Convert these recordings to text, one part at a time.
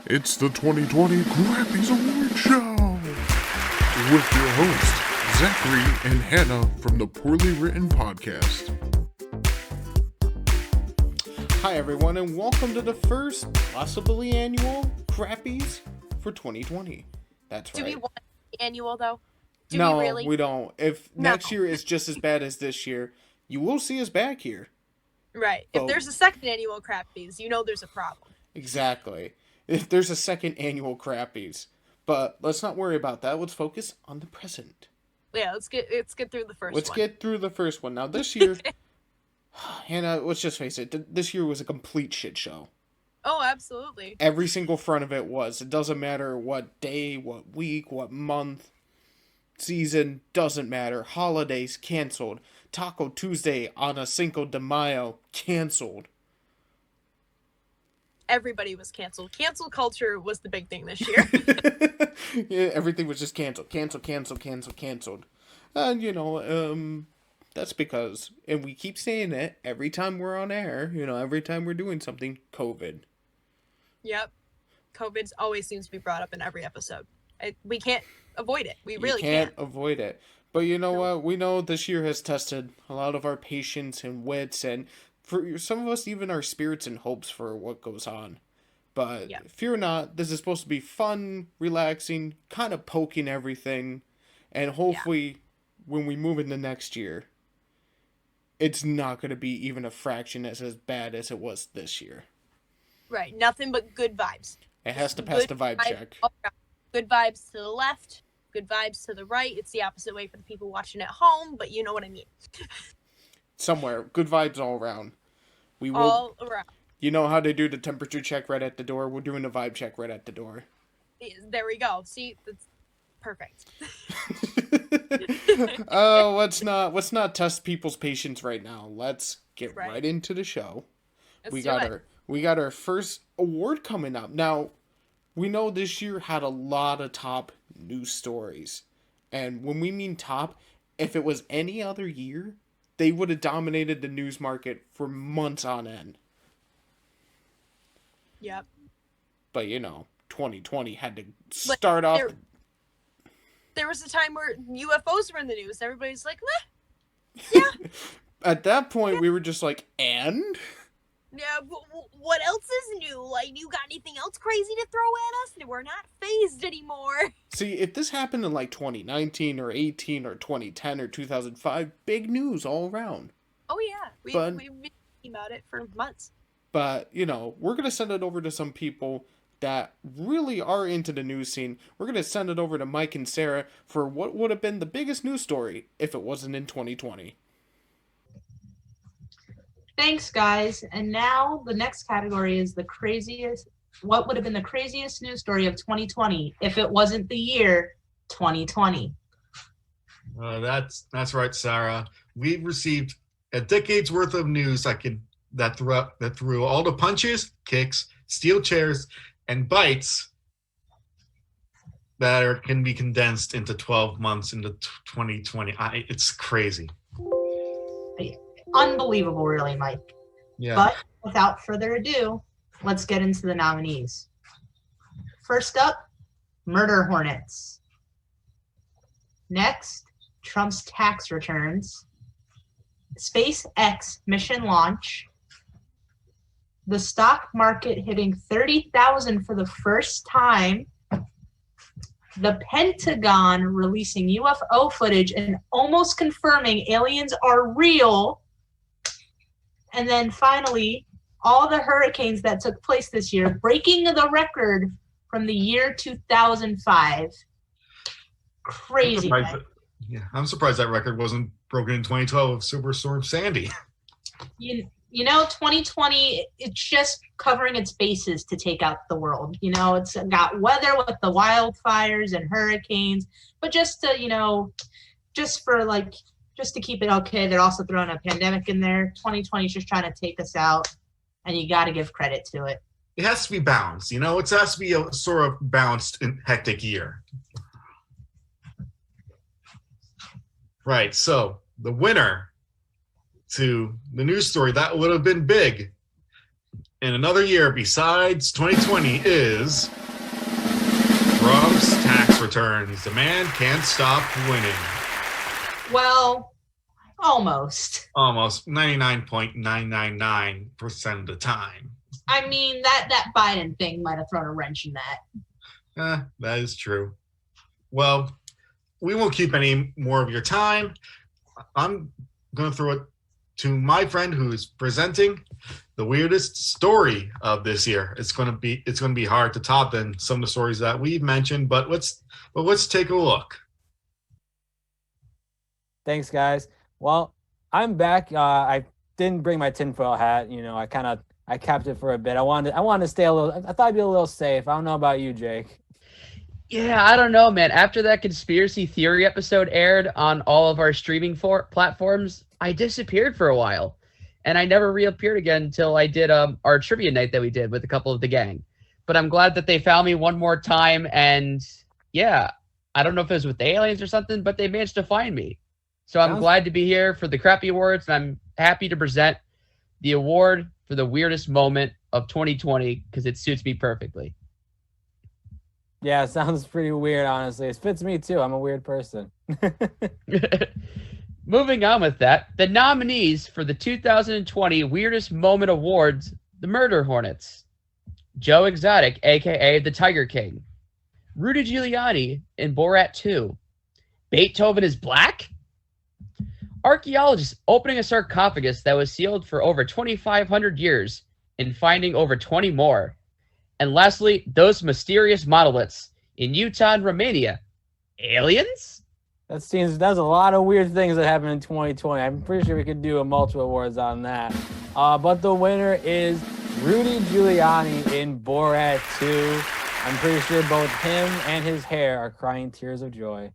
It's the 2020 Crappies Award Show with your hosts, Zachary and Hannah from the Poorly Written Podcast. Hi everyone, and welcome to the first, possibly annual, Crappies for 2020. That's right. Do we want annual though? Do no, we really? we don't. If No. next year is just as bad as this year, you will see us back here. Right. Oh. If there's a second annual Crappies, you know there's a problem. Exactly. If there's a second annual Crappies. But let's not worry about that. Let's focus on the present. Yeah, let's get through the first one. Let's get through the first one. Now this year, Hannah, let's just face it, this year was a complete shit show. Oh, absolutely. Every single front of it was. It doesn't matter what day, what week, what month, season, doesn't matter. Holidays, canceled. Taco Tuesday on a Cinco de Mayo, canceled. Everybody was canceled. Cancel culture was the big thing this year. Yeah, everything was just canceled. Canceled. And, that's because, and we keep saying it every time we're on air, every time we're doing something, COVID. Yep. COVID always seems to be brought up in every episode. We can't avoid it. We really can't avoid it. But you know what? We know this year has tested a lot of our patience and wits, and for some of us, even our spirits and hopes for what goes on. But fear not, this is supposed to be fun, relaxing, kind of poking everything, and hopefully when we move into next year, it's not going to be even a fraction as bad as it was this year. Right. Nothing but good vibes. It has to pass the vibe check. Good vibes to the left, good vibes to the right. It's the opposite way for the people watching at home, but you know what I mean. Somewhere. Good vibes all around. We will. All around. You know how they do the temperature check right at the door? We're doing the vibe check right at the door. There we go. See, that's perfect. Oh, let's not test people's patience right now. Let's get right into the show. We got our first award coming up. Now, we know this year had a lot of top news stories. And when we mean top, if it was any other year, they would have dominated the news market for months on end. Yep. But, 2020 had to start off. There was a time where UFOs were in the news. Everybody's like, yeah. At that point, we were just like, and? Yeah, what else is new? Like, you got anything else crazy to throw at us? We're not phased anymore. See, if this happened in like 2019 or 18 or 2010 or 2005, big news all around. Oh, yeah. We've been talking about it for months. But, we're going to send it over to some people that really are into the news scene. We're going to send it over to Mike and Sarah for what would have been the biggest news story if it wasn't in 2020. Thanks, guys. And now the next category is what would have been the craziest news story of 2020 if it wasn't the year 2020? That's right, Sarah. We've received a decade's worth of news that threw all the punches, kicks, steel chairs, and bites that can be condensed into 12 months into 2020. It's crazy. Unbelievable, really, Mike. Yeah. But without further ado, let's get into the nominees. First up, murder hornets. Next, Trump's tax returns. SpaceX mission launch. The stock market hitting 30,000 for the first time. The Pentagon releasing UFO footage and almost confirming aliens are real. And then finally, all the hurricanes that took place this year, breaking the record from the year 2005. Crazy. I'm surprised that record wasn't broken in 2012 of Superstorm Sandy. 2020, it's just covering its bases to take out the world. It's got weather with the wildfires and hurricanes, but just to, just to keep it okay, they're also throwing a pandemic in there. 2020 is just trying to take us out, and you got to give credit to it. It has to be balanced, it has to be a sort of balanced and hectic year. Right, so the winner to the news story that would have been big in another year besides 2020 is Trump's tax returns. The man can't stop winning. Well, almost. Almost 99.999% of the time. I mean, that Biden thing might have thrown a wrench in that. That is true. Well, we won't keep any more of your time. I'm going to throw it to my friend who's presenting the weirdest story of this year. It's going to be hard to top than some of the stories that we've mentioned, but let's take a look. Thanks, guys. Well, I'm back. I didn't bring my tinfoil hat. You know, I kept it for a bit. I wanted to stay a little. I thought I'd be a little safe. I don't know about you, Jake. Yeah, I don't know, man. After that conspiracy theory episode aired on all of our streaming platforms, I disappeared for a while, and I never reappeared again until I did our trivia night that we did with a couple of the gang. But I'm glad that they found me one more time, and yeah, I don't know if it was with the aliens or something, but they managed to find me. So I'm glad to be here for the Crappy Awards, and I'm happy to present the award for the weirdest moment of 2020 because it suits me perfectly. Yeah, it sounds pretty weird, honestly. It fits me too. I'm a weird person. Moving on with that, the nominees for the 2020 Weirdest Moment Awards, the Murder Hornets, Joe Exotic, aka the Tiger King, Rudy Giuliani in Borat 2, Beethoven is Black, archaeologists opening a sarcophagus that was sealed for over 2,500 years and finding over 20 more. And lastly, those mysterious monoliths in Utah and Romania. Aliens? That's a lot of weird things that happened in 2020. I'm pretty sure we could do a multiple awards on that. But the winner is Rudy Giuliani in Borat 2. I'm pretty sure both him and his hair are crying tears of joy.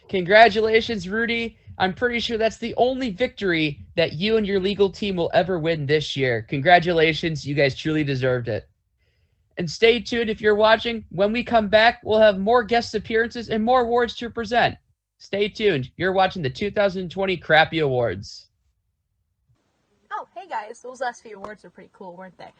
Congratulations, Rudy. I'm pretty sure that's the only victory that you and your legal team will ever win this year. Congratulations. You guys truly deserved it. And stay tuned if you're watching. When we come back, we'll have more guest appearances and more awards to present. Stay tuned. You're watching the 2020 Crappy Awards. Oh, hey guys. Those last few awards are pretty cool, weren't they?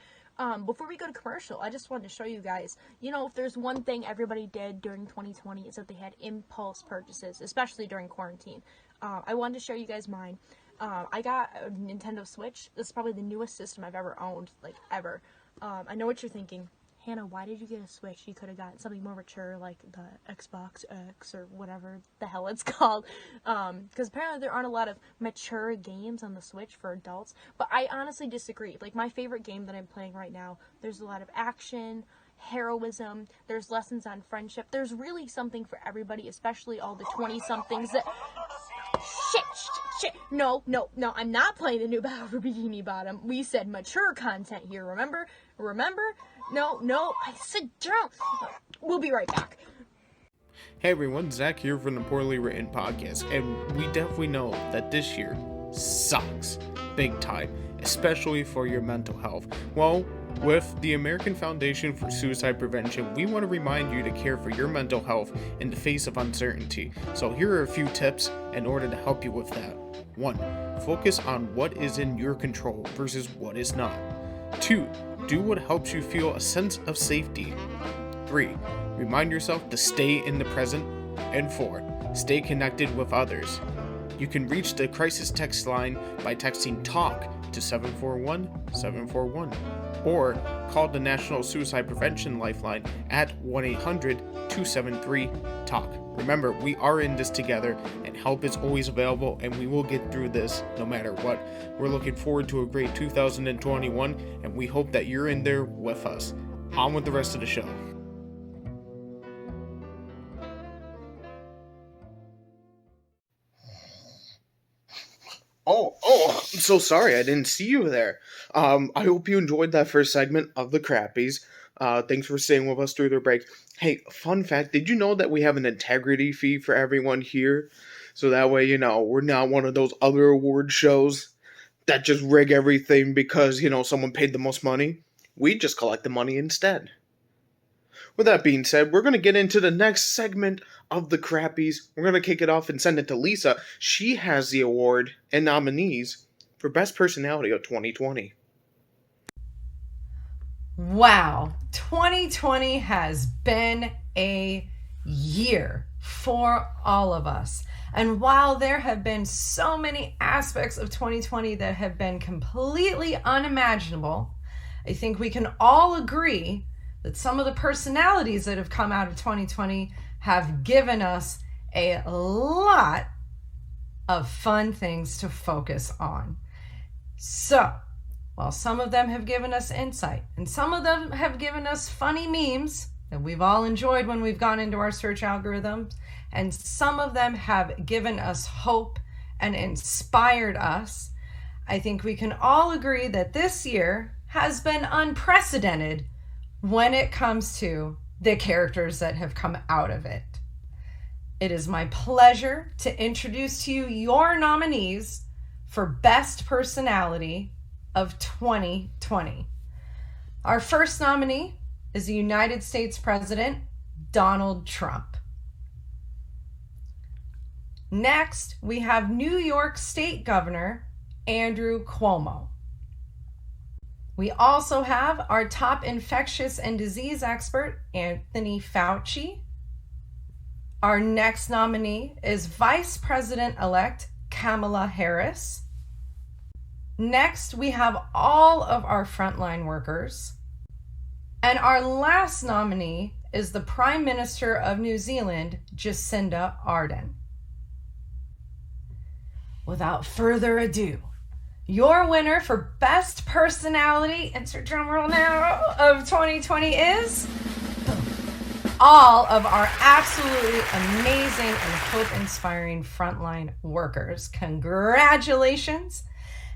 Before we go to commercial, I just wanted to show you guys, if there's one thing everybody did during 2020 is that they had impulse purchases, especially during quarantine. I wanted to show you guys mine. I got a Nintendo Switch. This is probably the newest system I've ever owned, ever. I know what you're thinking. Hannah, why did you get a Switch? You could have gotten something more mature like the Xbox X or whatever the hell it's called. Because apparently there aren't a lot of mature games on the Switch for adults. But I honestly disagree. My favorite game that I'm playing right now, there's a lot of action, heroism, there's lessons on friendship. There's really something for everybody, especially all the 20-somethings that... Shit. No, I'm not playing the new Battle for Bikini Bottom. We said mature content here, remember? No, I said don't. We'll be right back. Hey everyone, Zach here from the Poorly Written Podcast, and we definitely know that this year sucks big time, especially for your mental health. Well, with the American Foundation for Suicide Prevention, we want to remind you to care for your mental health in the face of uncertainty. So here are a few tips in order to help you with that. 1. Focus on what is in your control versus what is not. 2. Do what helps you feel a sense of safety. 3. Remind yourself to stay in the present. And 4. Stay connected with others. You can reach the crisis text line by texting TALK to 741-741 or call the National Suicide Prevention Lifeline at 1-800-273-TALK. Remember, we are in this together and help is always available and we will get through this no matter what. We're looking forward to a great 2021 and we hope that you're in there with us. On with the rest of the show. Oh, I'm so sorry. I didn't see you there. I hope you enjoyed that first segment of the Crappies. Thanks for staying with us through their break. Hey, fun fact, did you know that we have an integrity fee for everyone here? So that way, we're not one of those other award shows that just rig everything because, someone paid the most money. We just collect the money instead. With that being said, we're going to get into the next segment of the Crappies. We're going to kick it off and send it to Lisa. She has the award and nominees for Best Personality of 2020. Wow, 2020 has been a year for all of us. And while there have been so many aspects of 2020 that have been completely unimaginable, I think we can all agree that some of the personalities that have come out of 2020 have given us a lot of fun things to focus on. So, while some of them have given us insight and some of them have given us funny memes that we've all enjoyed when we've gone into our search algorithms, and some of them have given us hope and inspired us, I think we can all agree that this year has been unprecedented when it comes to the characters that have come out of it. It is my pleasure to introduce to you your nominees for Best Personality of 2020. Our first nominee is the United States President, Donald Trump. Next, we have New York State Governor, Andrew Cuomo. We also have our top infectious and disease expert, Anthony Fauci. Our next nominee is Vice President-elect Kamala Harris. Next, we have all of our frontline workers. And our last nominee is the Prime Minister of New Zealand, Jacinda Ardern. Without further ado, your winner for Best Personality, insert drum roll now, of 2020 is all of our absolutely amazing and hope-inspiring frontline workers. Congratulations.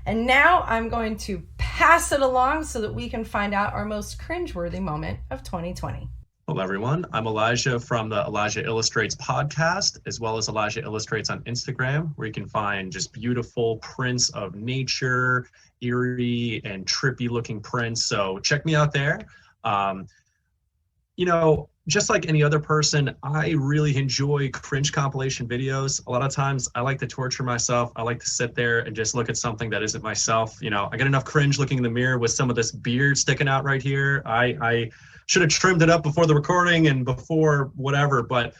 And now I'm going to pass it along so that we can find out our most cringeworthy moment of 2020. Hello, everyone. I'm Elijah from the Elijah Illustrates podcast, as well as Elijah Illustrates on Instagram, where you can find just beautiful prints of nature, eerie and trippy looking prints. So check me out there. Just like any other person, I really enjoy cringe compilation videos. A lot of times I like to torture myself. I like to sit there and just look at something that isn't myself. I get enough cringe looking in the mirror with some of this beard sticking out right here. I should have trimmed it up before the recording and before whatever, but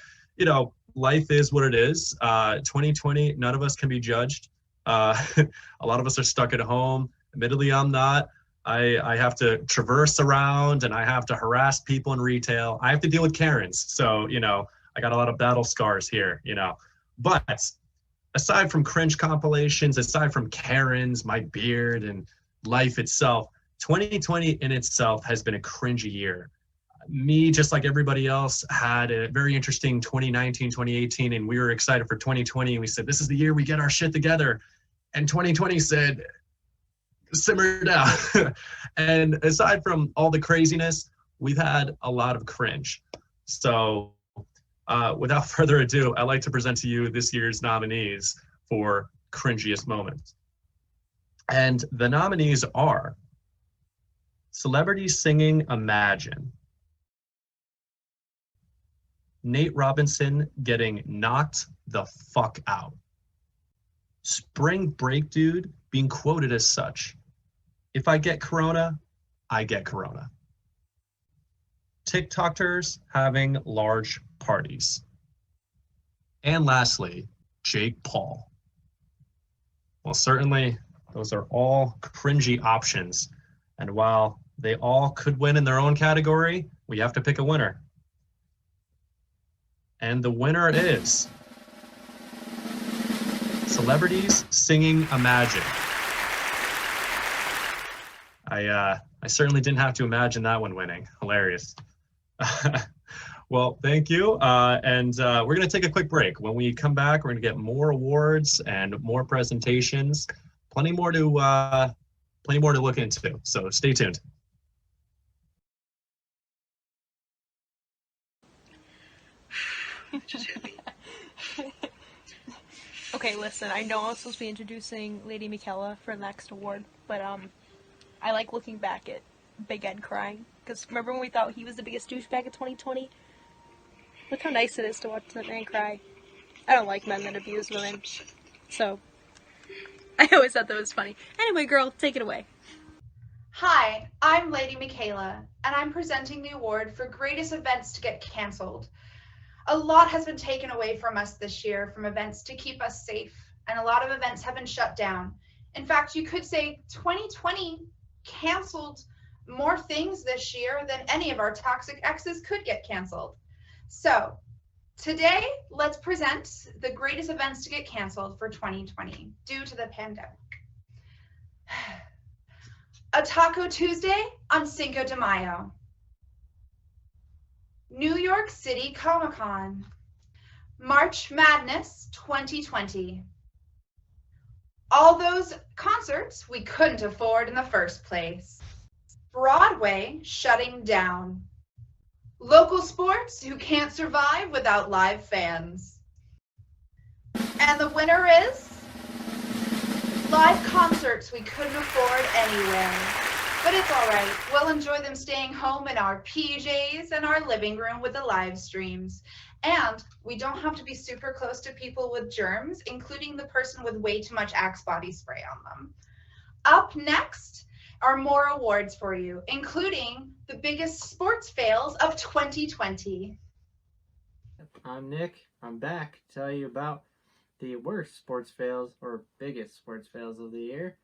life is what it is. 2020, none of us can be judged. A lot of us are stuck at home. Admittedly, I'm not. I have to traverse around and I have to harass people in retail. I have to deal with Karens. So, I got a lot of battle scars here, But aside from cringe compilations, aside from Karens, my beard, and life itself, 2020 in itself has been a cringy year. Me, just like everybody else, had a very interesting 2019, 2018, and we were excited for 2020. And we said, this is the year we get our shit together. And 2020 said, simmer down. And aside from all the craziness, we've had a lot of cringe. So without further ado, I'd like to present to you this year's nominees for cringiest moments. And the nominees are celebrities singing Imagine, Nate Robinson getting knocked the fuck out, Spring Break Dude being quoted as such, if I get corona, I get corona, TikTokers having large parties, and lastly, Jake Paul. Well, certainly those are all cringy options, and while they all could win in their own category, we have to pick a winner. And the winner is celebrities singing Imagine. I certainly didn't have to imagine that one winning. Hilarious. Well, thank you. And we're going to take a quick break. When we come back, we're going to get more awards and more presentations. Plenty more to look into. So stay tuned. Okay, listen, I know I'm supposed to be introducing Lady Michaela for the next award, but I like looking back at Big Ed crying. Because remember when we thought he was the biggest douchebag of 2020? Look how nice it is to watch that man cry. I don't like men that abuse women. So, I always thought that was funny. Anyway, girl, take it away. Hi, I'm Lady Michaela, and I'm presenting the award for greatest events to get canceled. A lot has been taken away from us this year from events to keep us safe, and a lot of events have been shut down. In fact, you could say 2020 canceled more things this year than any of our toxic exes could get canceled. So today, let's present the greatest events to get canceled for 2020 due to the pandemic. A Taco Tuesday on Cinco de Mayo. New York City Comic-Con. March Madness 2020. All those concerts we couldn't afford in the first place. Broadway shutting down. Local sports who can't survive without live fans. And the winner is live concerts we couldn't afford anywhere. But it's all right. We'll enjoy them staying home in our PJs and our living room with the live streams. And we don't have to be super close to people with germs, including the person with way too much Axe body spray on them. Up next are more awards for you, including the biggest sports fails of 2020. I'm Nick. I'm back to tell you about the worst sports fails or biggest sports fails of the year.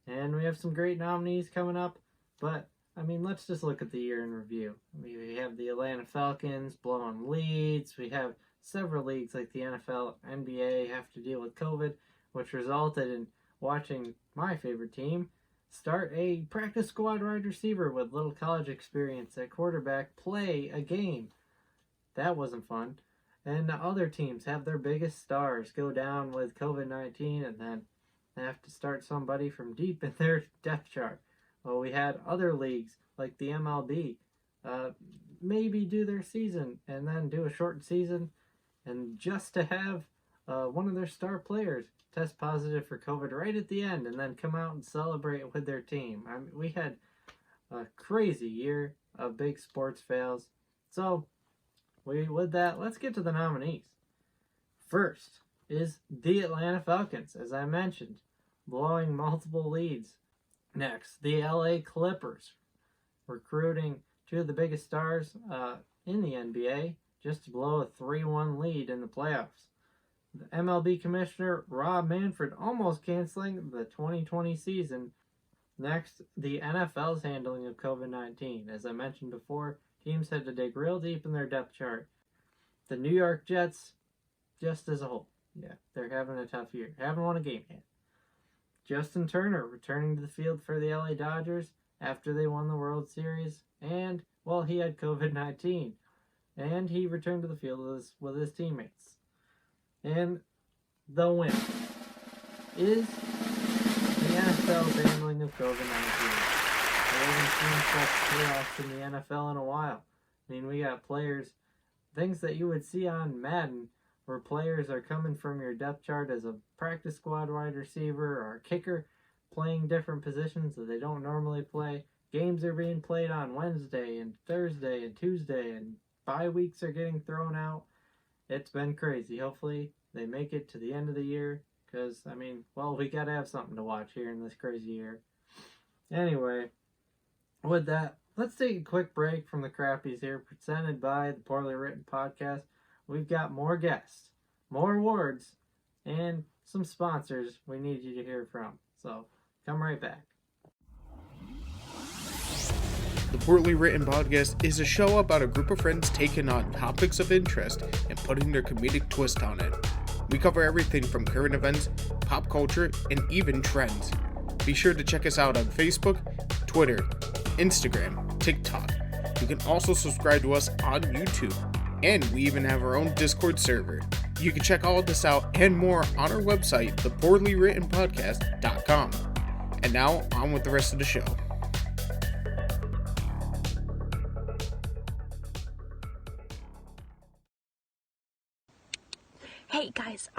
And we have some great nominees coming up, but I mean, let's just look at the year in review. We have the Atlanta Falcons blowing leads. We have several leagues like the NFL, NBA have to deal with COVID, which resulted in watching my favorite team start a practice squad wide receiver with little college experience at quarterback play a game. That wasn't fun. And other teams have their biggest stars go down with COVID-19 and then have to start somebody from deep in their depth chart. Well, we had other leagues like the MLB maybe do their season and then do a short season, and just to have one of their star players test positive for COVID right at the end and then come out and celebrate with their team. I mean, we had a crazy year of big sports fails. So with that, let's get to the nominees. First is the Atlanta Falcons, as I mentioned, blowing multiple leads. Next, the LA Clippers, recruiting two of the biggest stars in the NBA just to blow a 3-1 lead in the playoffs. The MLB Commissioner Rob Manfred almost canceling the 2020 season. Next, the NFL's handling of COVID-19. As I mentioned before, teams had to dig real deep in their depth chart. The New York Jets, just as a whole, yeah, they're having a tough year. Haven't won a game yet. Justin Turner returning to the field for the LA Dodgers after they won the World Series. And, well, he had COVID-19. And he returned to the field with his teammates. And the winner is the NFL's handling of COVID-19. There hasn't seen such chaos in the NFL in a while. I mean, we got players, things that you would see on Madden, where players are coming from your depth chart as a practice squad wide receiver or a kicker, playing different positions that they don't normally play. Games are being played on Wednesday and Thursday and Tuesday, and bye weeks are getting thrown out. It's been crazy. Hopefully they make it to the end of the year, because, I mean, well, we got to have something to watch here in this crazy year. Anyway, with that, let's take a quick break from the Crappies here, presented by the Poorly Written Podcast. We've got more guests, more awards, and some sponsors we need you to hear from. So, come right back. The Poorly Written Podcast is a show about a group of friends taking on topics of interest and putting their comedic twist on it. We cover everything from current events, pop culture, and even trends. Be sure to check us out on Facebook, Twitter, Instagram, TikTok. You can also subscribe to us on YouTube, and we even have our own Discord server. You can check all of this out and more on our website, thepoorlywrittenpodcast.com. And now, on with the rest of the show. Hey guys,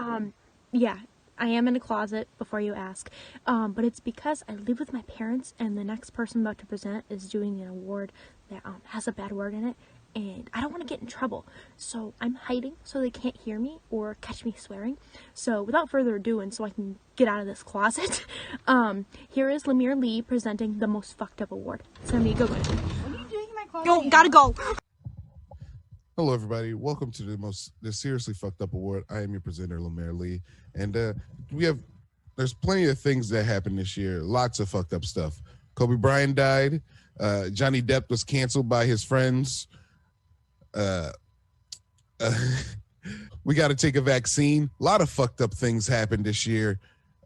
yeah, I am in a closet before you ask, but it's because I live with my parents and the next person I'm about to present is doing an award that has a bad word in it, and I don't want to get in trouble. So I'm hiding so they can't hear me or catch me swearing. So without further ado, and so I can get out of this closet, here is Lemire Lee presenting the most fucked up award. It's gonna be a good one. What are you doing in my closet? Go, gotta go. Hello, everybody. Welcome to the Seriously Fucked Up Award. I am your presenter, Lemire Lee, and there's plenty of things that happened this year. Lots of fucked up stuff. Kobe Bryant died. Johnny Depp was canceled by his friends. We got to take a vaccine. A lot of fucked up things happened this year.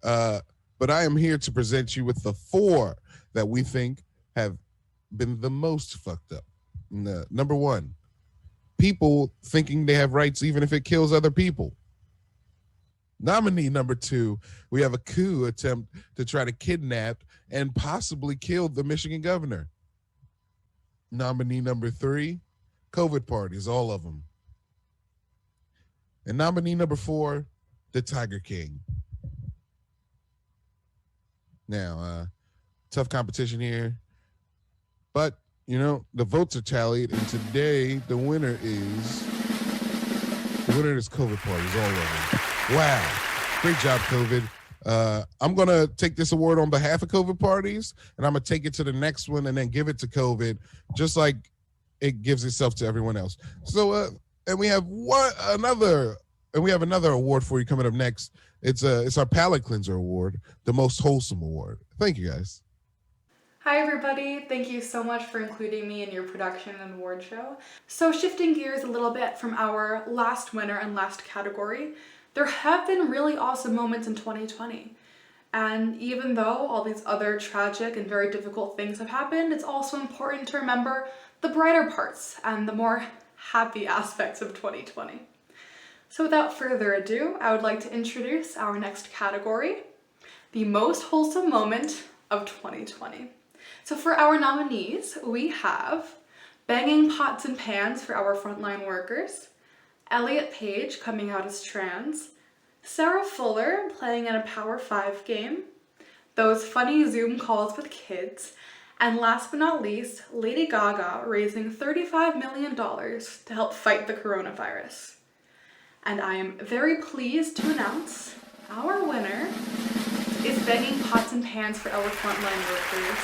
But I am here to present you with the 4 that we think have been the most fucked up. Number 1, people thinking they have rights even if it kills other people. Nominee number 2, we have a coup attempt to try to kidnap and possibly kill the Michigan governor. Nominee number 3, COVID parties, all of them. And nominee number 4, the Tiger King. Now, tough competition here, but the votes are tallied, and today the winner is COVID parties, all of them. Wow, great job, COVID. I'm gonna take this award on behalf of COVID parties, and I'm gonna take it to the next one and then give it to COVID, just like it gives itself to everyone else. So, and we have another award for you coming up next. It's our palate cleanser award, the most wholesome award. Thank you, guys. Hi everybody, thank you so much for including me in your production and award show. So shifting gears a little bit from our last winner and last category, there have been really awesome moments in 2020. And even though all these other tragic and very difficult things have happened, it's also important to remember the brighter parts and the more happy aspects of 2020. So without further ado, I would like to introduce our next category, the most wholesome moment of 2020. So for our nominees, we have banging pots and pans for our frontline workers, Elliot Page coming out as trans, Sarah Fuller playing in a Power 5 game, those funny Zoom calls with kids, and last but not least, Lady Gaga raising $35 million to help fight the coronavirus. And I am very pleased to announce our winner is banging pots and pans for our frontline workers.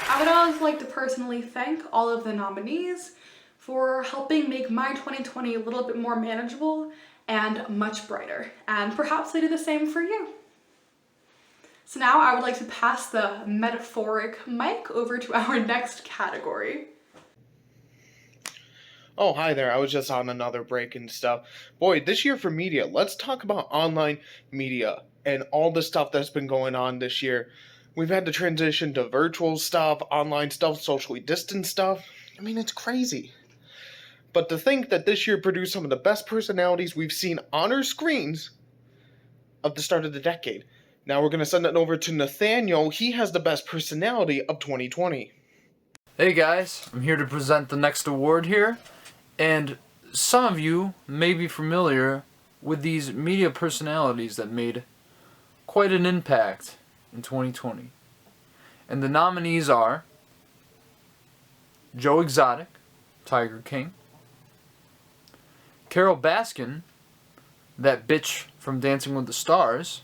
I would always like to personally thank all of the nominees for helping make my 2020 a little bit more manageable and much brighter, and perhaps they do the same for you. So now I would like to pass the metaphoric mic over to our next category. Oh, hi there. I was just on another break and stuff. Boy, this year for media, let's talk about online media and all the stuff that's been going on this year. We've had to transition to virtual stuff, online stuff, socially distant stuff. I mean, it's crazy. But to think that this year produced some of the best personalities we've seen on our screens of the start of the decade. Now we're going to send it over to Nathaniel. He has the best personality of 2020. Hey guys, I'm here to present the next award here. And some of you may be familiar with these media personalities that made quite an impact in 2020. And the nominees are Joe Exotic, Tiger King, Carol Baskin, that bitch from Dancing with the Stars,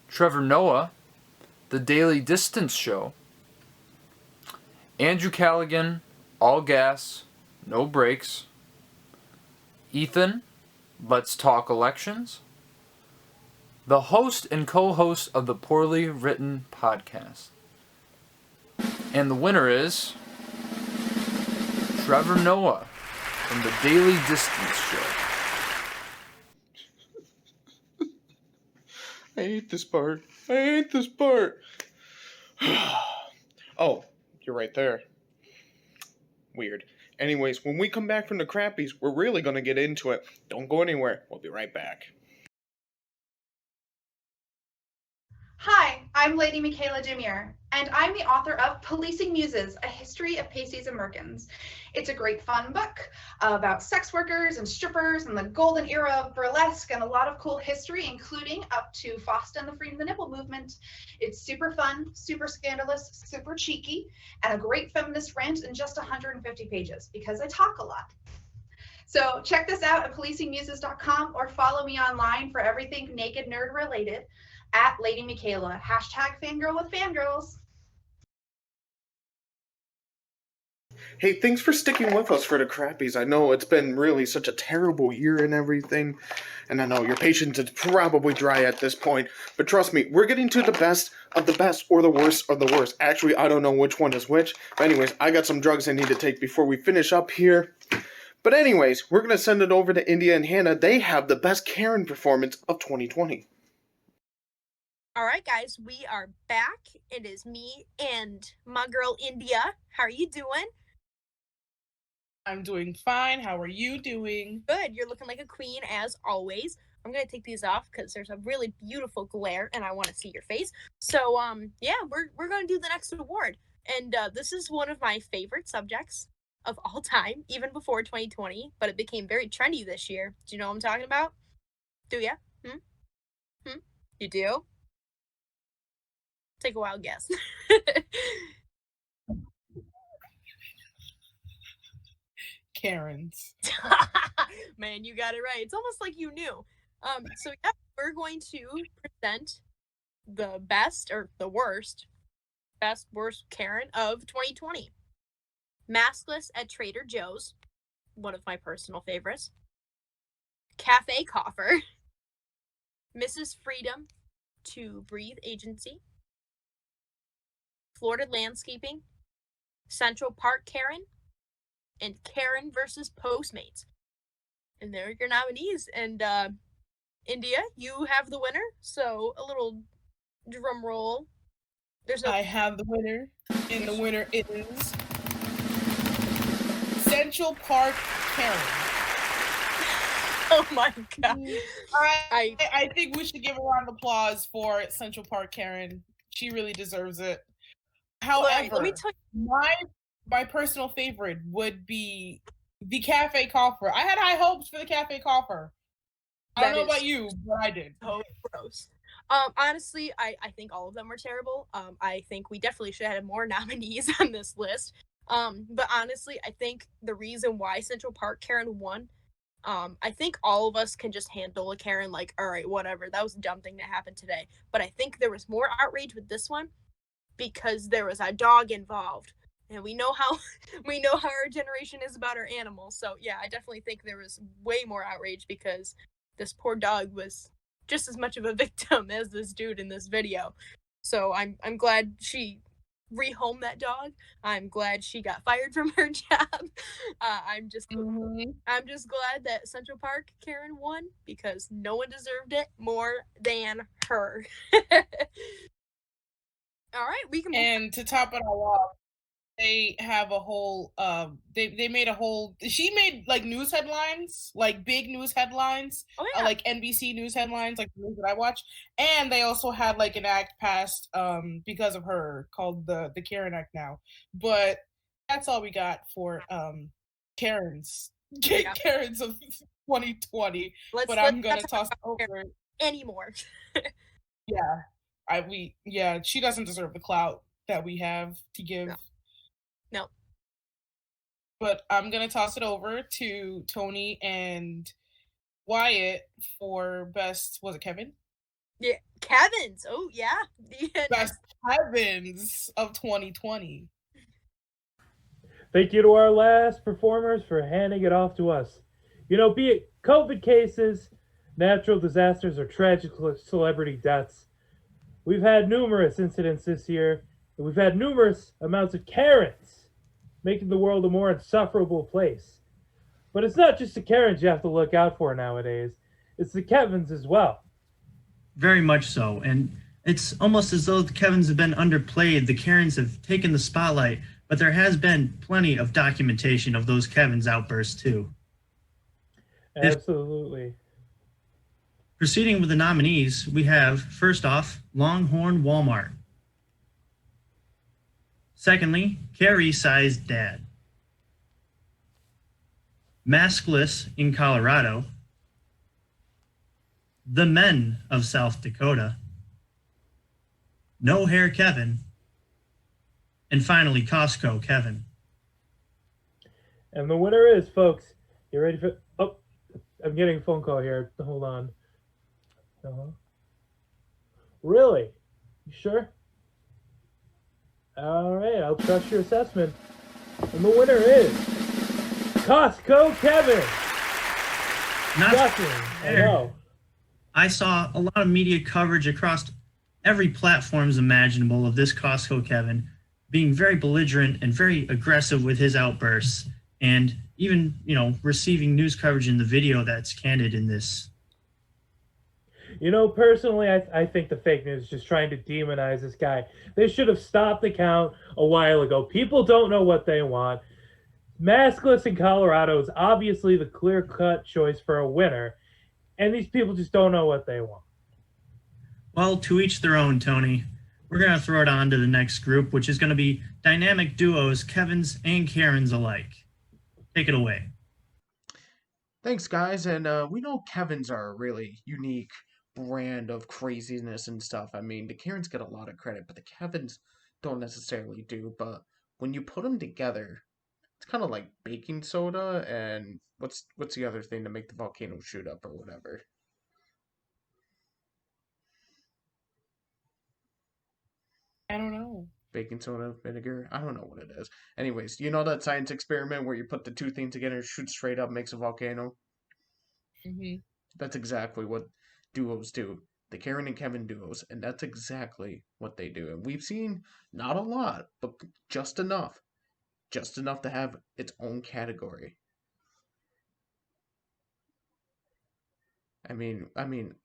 Trevor Noah, The Daily Distance Show, Andrew Callaghan, All Gas, No Breaks, Ethan, Let's Talk Elections, the host and co-host of the Poorly Written Podcast. And the winner is Trevor Noah from the Daily Distance Show. I hate this part. Oh, you're right there. Weird. Anyways, when we come back from the Crappies, we're really going to get into it. Don't go anywhere. We'll be right back. Hi, I'm Lady Michaela Demir, and I'm the author of Policing Muses, A History of Pasties and Merkins. It's a great fun book about sex workers and strippers and the golden era of burlesque and a lot of cool history, including up to FOSTA and the Freedom the Nipple movement. It's super fun, super scandalous, super cheeky, and a great feminist rant in just 150 pages because I talk a lot. So check this out at policingmuses.com or follow me online for everything naked nerd related at Lady Michaela, #fangirl with fangirls. Hey, thanks for sticking with us for the Crappies. I know it's been really such a terrible year and everything, and I know your patience is probably dry at this point, but trust me, we're getting to the best of the best or the worst of the worst. Actually, I don't know which one is which, but anyways, I got some drugs I need to take before we finish up here. But anyways, we're going to send it over to India and Hannah. They have the best Karen performance of 2020. All right, guys, we are back. It is me and my girl, India. How are you doing? I'm doing fine. How are you doing? Good. You're looking like a queen, as always. I'm going to take these off because there's a really beautiful glare, and I want to see your face. So, yeah, we're going to do the next award. And this is one of my favorite subjects of all time, even before 2020, but it became very trendy this year. Do you know what I'm talking about? Do ya? You do? Take a wild guess. Karens. Man, you got it right. It's almost like you knew. So yeah, we're going to present the best or the worst, worst Karen of 2020. Maskless at Trader Joe's, one of my personal favorites. Cafe Cougher. Mrs. Freedom to Breathe Agency. Florida Landscaping. Central Park Karen. And Karen versus Postmates. And there are your nominees. And India, you have the winner. So a little drum roll. I have the winner. And the winner is Central Park Karen. Oh my god. I think we should give a round of applause for Central Park Karen. She really deserves it. However, let me tell you, my personal favorite would be the Cafe Cougher. I had high hopes for the Cafe Cougher. I don't know about you, but I did. So gross. Honestly, I think all of them were terrible. I think we definitely should have had more nominees on this list. But honestly, I think the reason why Central Park Karen won, I think all of us can just handle a Karen like, all right, whatever, that was a dumb thing that happened today. But I think there was more outrage with this one because there was a dog involved. And we know how our generation is about our animals. So yeah, I definitely think there was way more outrage because this poor dog was just as much of a victim as this dude in this video. So I'm glad she rehomed that dog. I'm glad she got fired from her job. I'm just glad that Central Park Karen won because no one deserved it more than her. All right, we can. And to top it all off, they have a whole. They made a whole. She made like news headlines, like big news headlines, like NBC news headlines, like the news that I watch. And they also had like an act passed because of her called the Karen Act now. But that's all we got for Karens. Karens of 2020. But I'm gonna toss it over anymore. Yeah. She doesn't deserve the clout that we have to give. No. But I'm gonna toss it over to Tony and Wyatt for best. Was it Kevin? Yeah, Kevin's. Oh yeah. Best Kevin's of 2020. Thank you to our last performers for handing it off to us. You know, be it COVID cases, natural disasters, or tragic celebrity deaths, we've had numerous incidents this year, and we've had numerous amounts of Karens, making the world a more insufferable place. But it's not just the Karens you have to look out for nowadays, it's the Kevins as well. Very much so, and it's almost as though the Kevins have been underplayed. The Karens have taken the spotlight, but there has been plenty of documentation of those Kevins outbursts too. Absolutely. Proceeding with the nominees, we have, first off, Longhorn Walmart. Secondly, Carry-Sized Dad. Maskless in Colorado. The Men of South Dakota. No Hair Kevin. And finally, Costco Kevin. And the winner is, folks, you ready for... Oh, I'm getting a phone call here. Hold on. Really? You sure? All right, I'll trust your assessment. And the winner is Costco Kevin. Shocking. I know. I saw a lot of media coverage across every platforms imaginable of this Costco Kevin being very belligerent and very aggressive with his outbursts, and even, receiving news coverage in the video that's candid in this. Personally, I think the fake news is just trying to demonize this guy. They should have stopped the count a while ago. People don't know what they want. Maskless in Colorado is obviously the clear-cut choice for a winner, and these people just don't know what they want. Well, to each their own, Tony. We're going to throw it on to the next group, which is going to be dynamic duos, Kevin's and Karen's alike. Take it away. Thanks, guys. And we know Kevin's are a really unique brand of craziness and stuff. I mean, the Karens get a lot of credit, but the Kevins don't necessarily do. But when you put them together, it's kind of like baking soda and what's the other thing to make the volcano shoot up or whatever? I don't know. Baking soda, vinegar. I don't know what it is. Anyways, you know that science experiment where you put the two things together, shoot straight up, makes a volcano? Mm-hmm. That's exactly what duos do. The Karen and Kevin duos, and that's exactly what they do. And we've seen not a lot, but just enough to have its own category. I mean,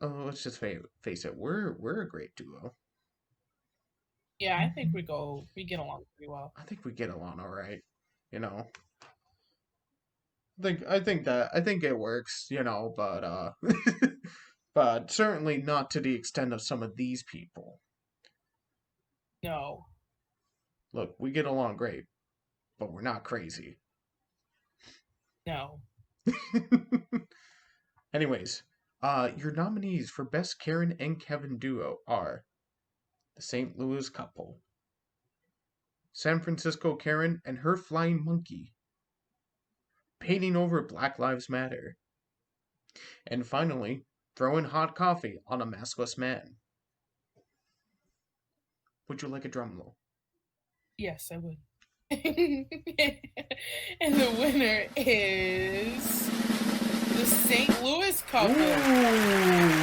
let's just face it. We're a great duo. Yeah, I think we get along pretty well. I think we get along all right. I think it works, but but certainly not to the extent of some of these people. No. Look, we get along great, but we're not crazy. No. Anyways, your nominees for Best Karen and Kevin Duo are the St. Louis Couple, San Francisco Karen and Her Flying Monkey, Painting Over Black Lives Matter, and finally, Throwing Hot Coffee on a Maskless Man. Would you like a drum roll? Yes, I would. And the winner is the St. Louis Couple. Ooh.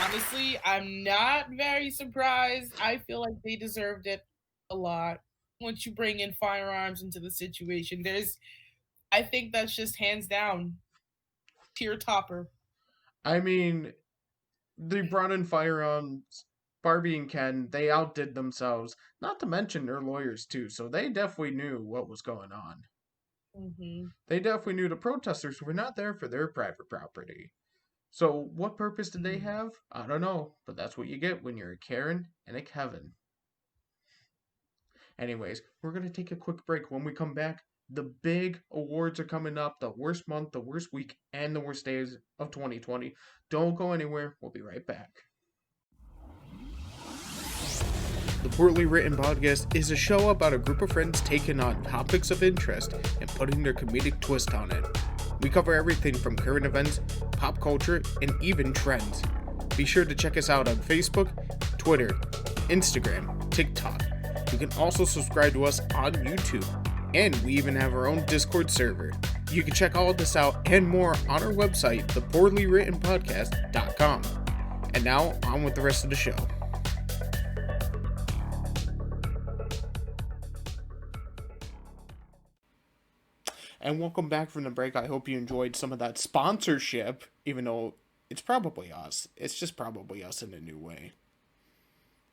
Honestly, I'm not very surprised. I feel like they deserved it a lot. Once you bring in firearms into the situation, I think that's just hands down tier topper. I mean, they brought in firearms. Barbie and Ken, they outdid themselves. Not to mention their lawyers too, so they definitely knew what was going on. Mm-hmm. They definitely knew the protesters were not there for their private property. So what purpose did they have? I don't know, but that's what you get when you're a Karen and a Kevin. Anyways, we're going to take a quick break. When we come back, the big awards are coming up. The worst month, the worst week, and the worst days of 2020. Don't go anywhere. We'll be right back. The Poorly Written Podcast is a show about a group of friends taking on topics of interest and putting their comedic twist on it. We cover everything from current events, pop culture, and even trends. Be sure to check us out on Facebook, Twitter, Instagram, TikTok. You can also subscribe to us on YouTube, and we even have our own Discord server. You can check all of this out and more on our website, thepoorlywrittenpodcast.com. And now, on with the rest of the show. And welcome back from the break. I hope you enjoyed some of that sponsorship, even though it's probably us. It's just probably us in a new way.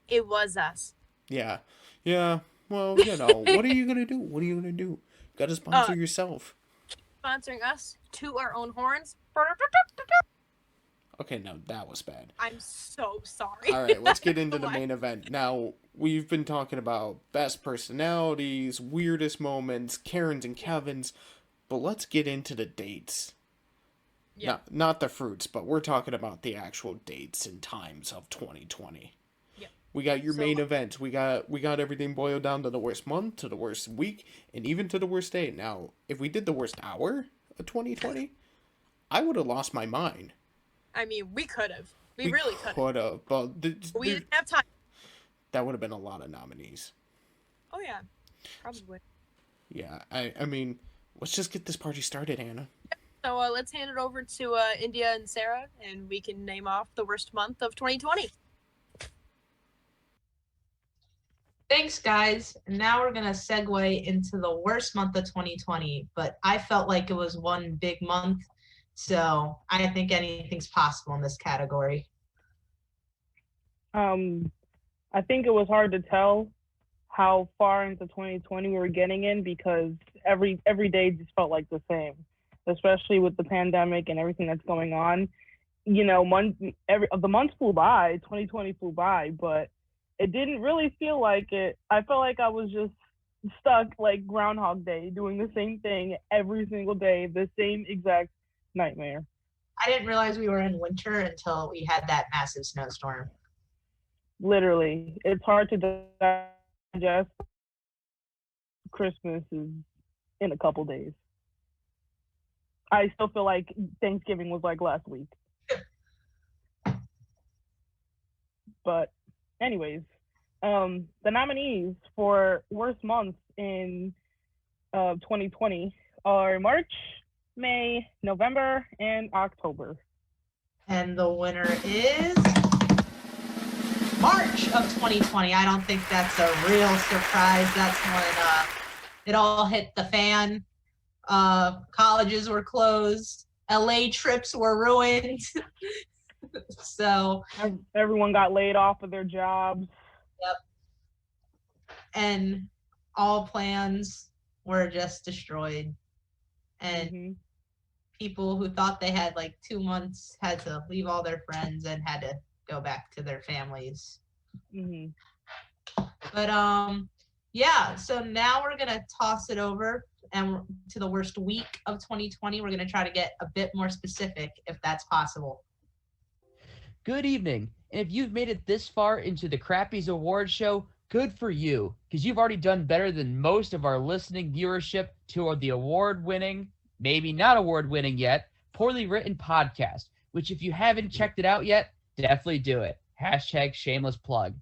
It was us. Yeah. Well, what are you going to do? You got to sponsor yourself. Sponsoring us to our own horns. Okay, no, that was bad. I'm so sorry. All right, let's get into the main event. Now, we've been talking about best personalities, weirdest moments, Karens and Kevins, but let's get into the dates. Yeah. Not the fruits, but we're talking about the actual dates and times of 2020. Yeah. We got your main events. We got everything boiled down to the worst month, to the worst week, and even to the worst day. Now, if we did the worst hour of 2020, I would have lost my mind. I mean, we could have. We really could have. But we didn't have time. That would have been a lot of nominees. Oh, yeah. Probably. Yeah. I mean, let's just get this party started, Anna. So let's hand it over to India and Sarah, and we can name off the worst month of 2020. Thanks, guys. And now we're going to segue into the worst month of 2020, but I felt like it was one big month. So I think anything's possible in this category. I think it was hard to tell how far into 2020 we were getting in because every day just felt like the same, especially with the pandemic and everything that's going on. You know, the months flew by, 2020 flew by, but it didn't really feel like it. I felt like I was just stuck like Groundhog Day, doing the same thing every single day, the same exact nightmare. I didn't realize we were in winter until we had that massive snowstorm. Literally, it's hard to digest. Christmas is in a couple days. I still feel like Thanksgiving was like last week. But anyways, the nominees for worst months in 2020 are March, May, November, and October. And the winner is March of 2020. I don't think that's a real surprise. That's when it all hit the fan. Colleges were closed. LA trips were ruined. So everyone got laid off of their jobs. Yep. And all plans were just destroyed. And people who thought they had like 2 months had to leave all their friends and had to go back to their families. But yeah, so now we're gonna toss it over and to the worst week of 2020. We're gonna try to get a bit more specific if that's possible. Good evening, and if you've made it this far into the Crappies Award Show, good for you, because you've already done better than most of our listening viewership to the award-winning, maybe not award-winning yet, poorly written podcast, which if you haven't checked it out yet, definitely do it. Hashtag shameless plug.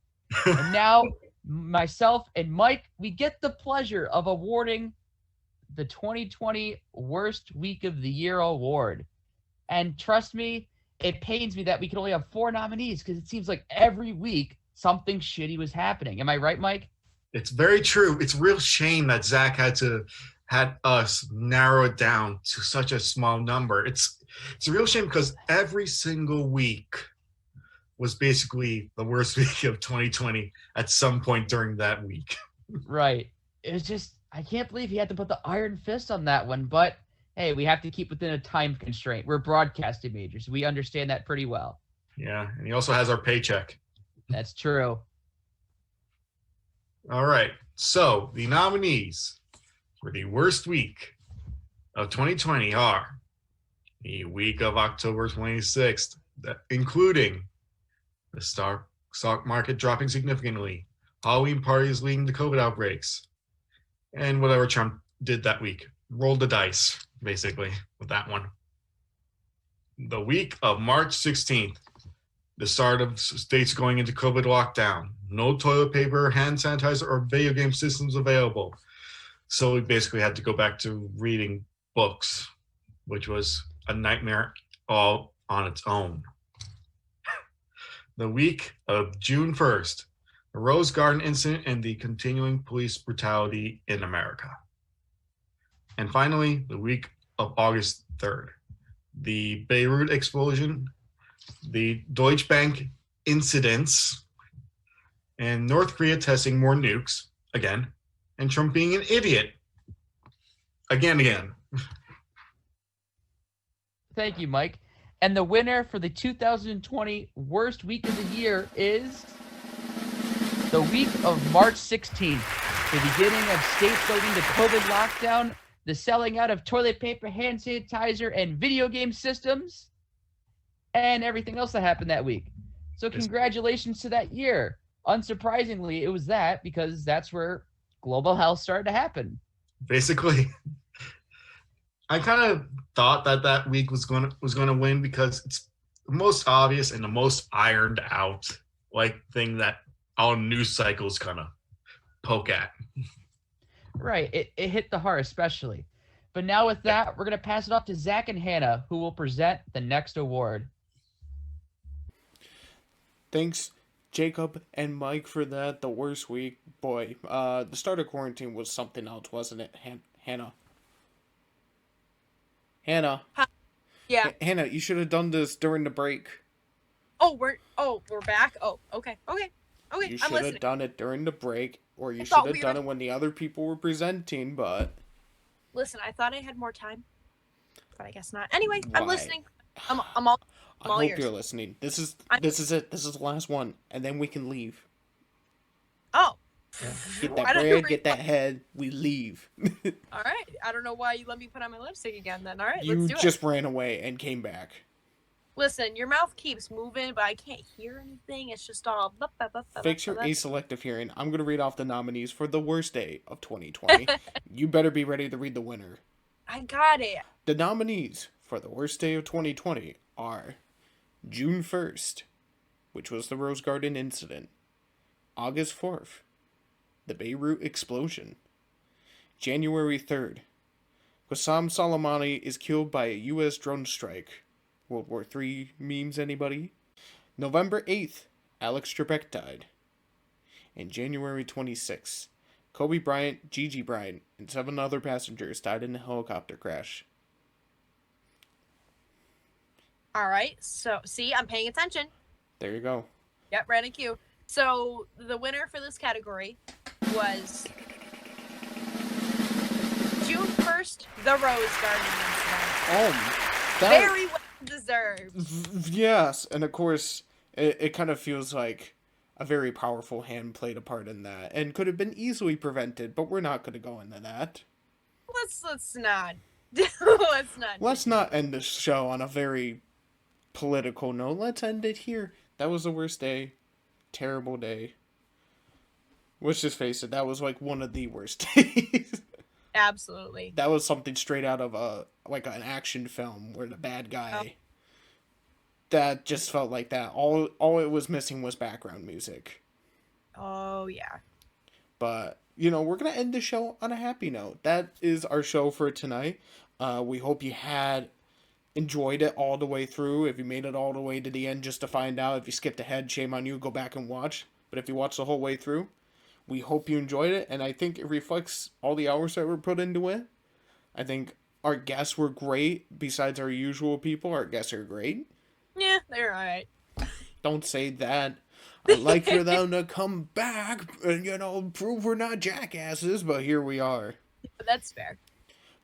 And now, myself and Mike, we get the pleasure of awarding the 2020 Worst Week of the Year award. And trust me, it pains me that we could only have 4 nominees because it seems like every week something shitty was happening. Am I right, Mike? It's very true. It's a real shame that Zach had us narrow it down to such a small number. It's a real shame because every single week was basically the worst week of 2020 at some point during that week. Right. It was just, I can't believe he had to put the iron fist on that one, but hey, we have to keep within a time constraint. We're broadcasting majors. We understand that pretty well. Yeah, and he also has our paycheck. That's true. All right. So the nominees for the worst week of 2020 are the week of October 26th, including the stock market dropping significantly, Halloween parties leading to COVID outbreaks, and whatever Trump did that week. Rolled the dice, basically, with that one. The week of March 16th, the start of states going into COVID lockdown. No toilet paper, hand sanitizer, or video game systems available. So we basically had to go back to reading books, which was a nightmare all on its own. The week of June 1st, the Rose Garden incident and the continuing police brutality in America. And finally, the week of August 3rd, the Beirut explosion, the Deutsche Bank incidents, and North Korea testing more nukes, again, and Trump being an idiot. Again. Thank you, Mike. And the winner for the 2020 worst week of the year is the week of March 16th, the beginning of states going into COVID lockdown, the selling out of toilet paper, hand sanitizer, and video game systems, and everything else that happened that week. So congratulations to that year. Unsurprisingly, it was that because that's where global health started to happen. Basically, I kind of thought that week was going to win because it's the most obvious and the most ironed out thing that all news cycles kind of poke at. Right. It hit the heart especially. But now with that, we're going to pass it off to Zach and Hannah, who will present the next award. Thanks, Jacob and Mike, for that. The worst week. Boy, the start of quarantine was something else, wasn't it, Hannah? Hannah. Yeah. Hannah, you should have done this during the break. Oh, we're back? Oh, okay. Okay, You I'm should listening. have done it during the break, or you should thought have we done were- it when the other people were presenting, but... Listen, I thought I had more time, but I guess not. Anyway, I'm Why? listening. I'm all I hope ears. you're listening. This is it. This is the last one, and then we can leave. Oh. Get Why that don't you bread, read get that head, we leave. All right. I don't know why you let me put on my lipstick again then. All right, You let's do just it. ran away and came back. Listen, your mouth keeps moving, but I can't hear anything. It's just all... Fix your aselective hearing. I'm going to read off the nominees for the worst day of 2020. You better be ready to read the winner. I got it. The nominees for the worst day of 2020 are June 1st, which was the Rose Garden incident, August 4th, the Beirut explosion, January 3rd, Qassam Soleimani is killed by a U.S. drone strike, World War III memes, anybody? November 8th, Alex Trebek died, and January 26th, Kobe Bryant, Gigi Bryant, and 7 other passengers died in a helicopter crash. All right. So, see, I'm paying attention. There you go. Yep, right in queue. So, the winner for this category was June 1st, the Rose Garden incident. Very well deserved. Yes, and of course, it kind of feels like a very powerful hand played a part in that, and could have been easily prevented, but we're not going to go into that. Let's not. Let's not end the show on a very political note. Let's end it here. That was the worst day. Terrible day. Let's just face it, that was like one of the worst days. Absolutely. That was something straight out of an action film where the bad guy... That just felt like that. All it was missing was background music. Oh, yeah. But, we're going to end the show on a happy note. That is our show for tonight. We hope you had enjoyed it all the way through. If you made it all the way to the end just to find out. If you skipped ahead, shame on you. Go back and watch. But if you watched the whole way through, we hope you enjoyed it. And I think it reflects all the hours that were put into it. I think our guests were great. Besides our usual people, our guests are great. Yeah, they're all right. Don't say that. I'd like for them to come back and, prove we're not jackasses, but here we are. That's fair.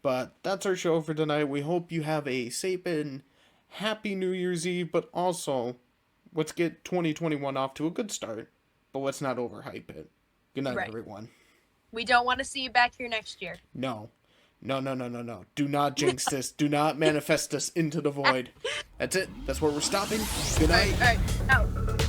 But that's our show for tonight. We hope you have a safe and happy New Year's Eve, but also, let's get 2021 off to a good start, but let's not overhype it. Good night, everyone. We don't want to see you back here next year. No. No. Do not jinx this. Do not manifest us into the void. That's it. That's where we're stopping. Good night. All right. Out.